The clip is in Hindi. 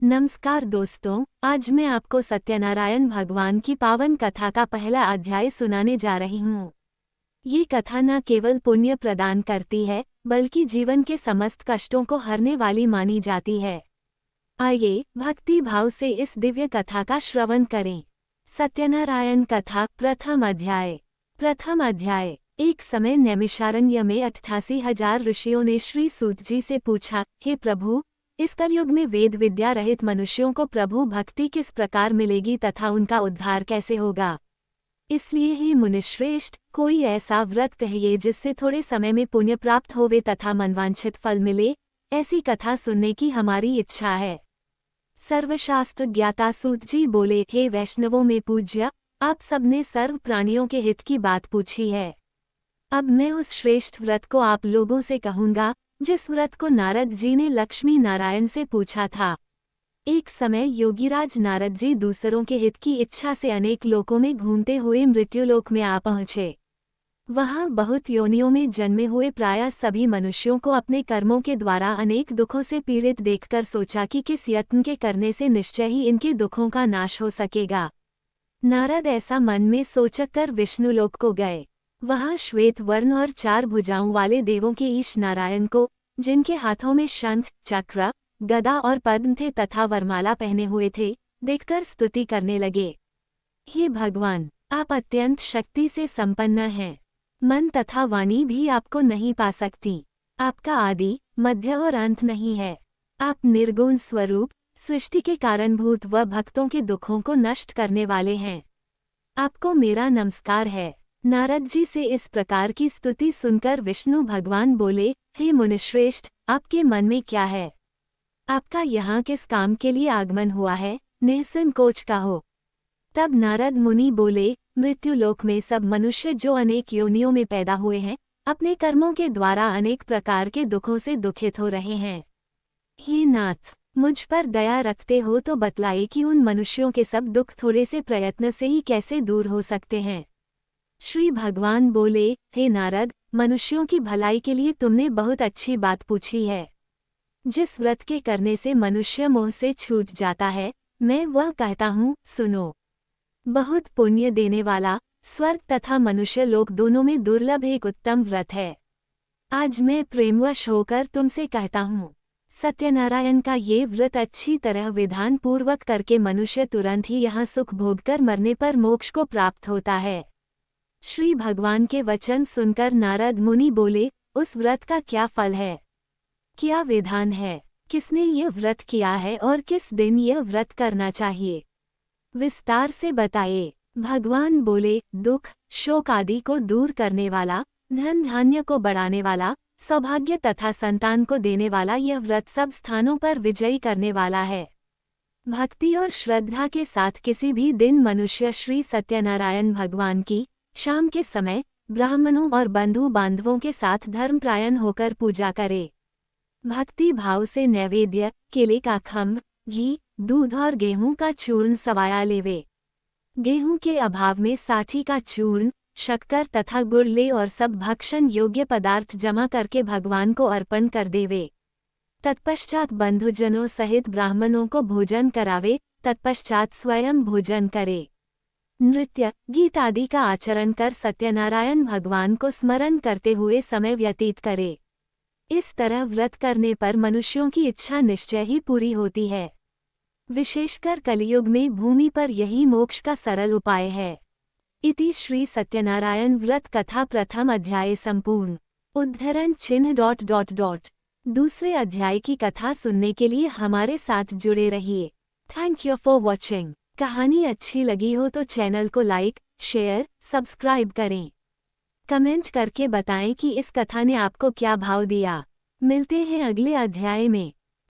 नमस्कार दोस्तों, आज मैं आपको सत्यनारायण भगवान की पावन कथा का पहला अध्याय सुनाने जा रही हूँ। ये कथा न केवल पुण्य प्रदान करती है, बल्कि जीवन के समस्त कष्टों को हरने वाली मानी जाती है। आइए, भक्ति भाव से इस दिव्य कथा का श्रवण करें। सत्यनारायण कथा प्रथम अध्याय। प्रथम अध्याय। एक समय नैमिषारण्य में 88,000 ऋषियों ने श्री सूत जी से पूछा, हे प्रभु, इस कलयुग में वेद विद्या रहित मनुष्यों को प्रभु भक्ति किस प्रकार मिलेगी तथा उनका उद्धार कैसे होगा। इसलिए ही मुनिश्रेष्ठ, कोई ऐसा व्रत कहिए जिससे थोड़े समय में पुण्य प्राप्त होवे तथा मनवांछित फल मिले। ऐसी कथा सुनने की हमारी इच्छा है। सर्वशास्त्र ज्ञाता सूत जी बोले, हे वैष्णवों में पूज्य, आप सबने सर्व प्राणियों के हित की बात पूछी है। अब मैं उस श्रेष्ठ व्रत को आप लोगों से कहूँगा, जिस व्रत को नारद जी ने लक्ष्मी नारायण से पूछा था। एक समय योगीराज नारद जी दूसरों के हित की इच्छा से अनेक लोकों में घूमते हुए मृत्युलोक में आ पहुँचे। वहाँ बहुत योनियों में जन्मे हुए प्रायः सभी मनुष्यों को अपने कर्मों के द्वारा अनेक दुखों से पीड़ित देखकर सोचा कि किस यत्न के करने से निश्चय ही इनके दुखों का नाश हो सकेगा। नारद ऐसा मन में सोचकर विष्णुलोक को गए। वहाँ श्वेत वर्ण और 4 भुजाओं वाले देवों के ईश नारायण को, जिनके हाथों में शंख, चक्र, गदा और पद्म थे तथा वरमाला पहने हुए थे, देखकर स्तुति करने लगे। हे भगवान, आप अत्यंत शक्ति से संपन्न हैं। मन तथा वाणी भी आपको नहीं पा सकती। आपका आदि, मध्य और अंत नहीं है। आप निर्गुण स्वरूप, सृष्टि के कारणभूत व भक्तों के दुखों को नष्ट करने वाले हैं। आपको मेरा नमस्कार है। नारद जी से इस प्रकार की स्तुति सुनकर विष्णु भगवान बोले, हे मुनिश्रेष्ठ, आपके मन में क्या है? आपका यहाँ किस काम के लिए आगमन हुआ है? निःसंकोच कहो। तब नारद मुनि बोले, मृत्युलोक में सब मनुष्य जो अनेक योनियों में पैदा हुए हैं, अपने कर्मों के द्वारा अनेक प्रकार के दुखों से दुखित हो रहे हैं। हे नाथ, मुझ पर दया रखते हो तो बतलाइए कि उन मनुष्यों के सब दुख थोड़े से प्रयत्न से ही कैसे दूर हो सकते हैं। श्री भगवान बोले, हे नारद, मनुष्यों की भलाई के लिए तुमने बहुत अच्छी बात पूछी है। जिस व्रत के करने से मनुष्य मोह से छूट जाता है, मैं वह कहता हूँ, सुनो। बहुत पुण्य देने वाला, स्वर्ग तथा मनुष्य लोक दोनों में दुर्लभ एक उत्तम व्रत है। आज मैं प्रेमवश होकर तुमसे कहता हूँ। सत्यनारायण का ये व्रत अच्छी तरह विधान पूर्वक करके मनुष्य तुरंत ही यहाँ सुख भोगकर मरने पर मोक्ष को प्राप्त होता है। श्री भगवान के वचन सुनकर नारद मुनि बोले, उस व्रत का क्या फल है? क्या विधान है? किसने ये व्रत किया है और किस दिन यह व्रत करना चाहिए? विस्तार से बताइए। भगवान बोले, दुख, शोक आदि को दूर करने वाला, धन धान्य को बढ़ाने वाला, सौभाग्य तथा संतान को देने वाला यह व्रत सब स्थानों पर विजयी करने वाला है। भक्ति और श्रद्धा के साथ किसी भी दिन मनुष्य श्री सत्यनारायण भगवान की शाम के समय ब्राह्मणों और बंधु बांधवों के साथ धर्मप्रायण होकर पूजा करे। भक्ति भाव से नैवेद्य, केले का खम्भ, घी, दूध और गेहूं का चूर्ण सवाया लेवे। गेहूं के अभाव में साठी का चूर्ण, शक्कर तथा गुड़ ले और सब भक्षण योग्य पदार्थ जमा करके भगवान को अर्पण कर देवे। तत्पश्चात बंधुजनों सहित ब्राह्मणों को भोजन करावे, तत्पश्चात स्वयं भोजन करे। नृत्य, गीत आदि का आचरण कर सत्यनारायण भगवान को स्मरण करते हुए समय व्यतीत करे। इस तरह व्रत करने पर मनुष्यों की इच्छा निश्चय ही पूरी होती है। विशेषकर कलियुग में भूमि पर यही मोक्ष का सरल उपाय है। इति श्री सत्यनारायण व्रत कथा प्रथम अध्याय संपूर्ण। उद्धरण चिन्ह ... दूसरे अध्याय की कथा सुनने के लिए हमारे साथ जुड़े रहिए। Thank you for watching. कहानी अच्छी लगी हो तो चैनल को लाइक, शेयर, सब्सक्राइब करें। कमेंट करके बताएं कि इस कथा ने आपको क्या भाव दिया। मिलते हैं अगले अध्याय में।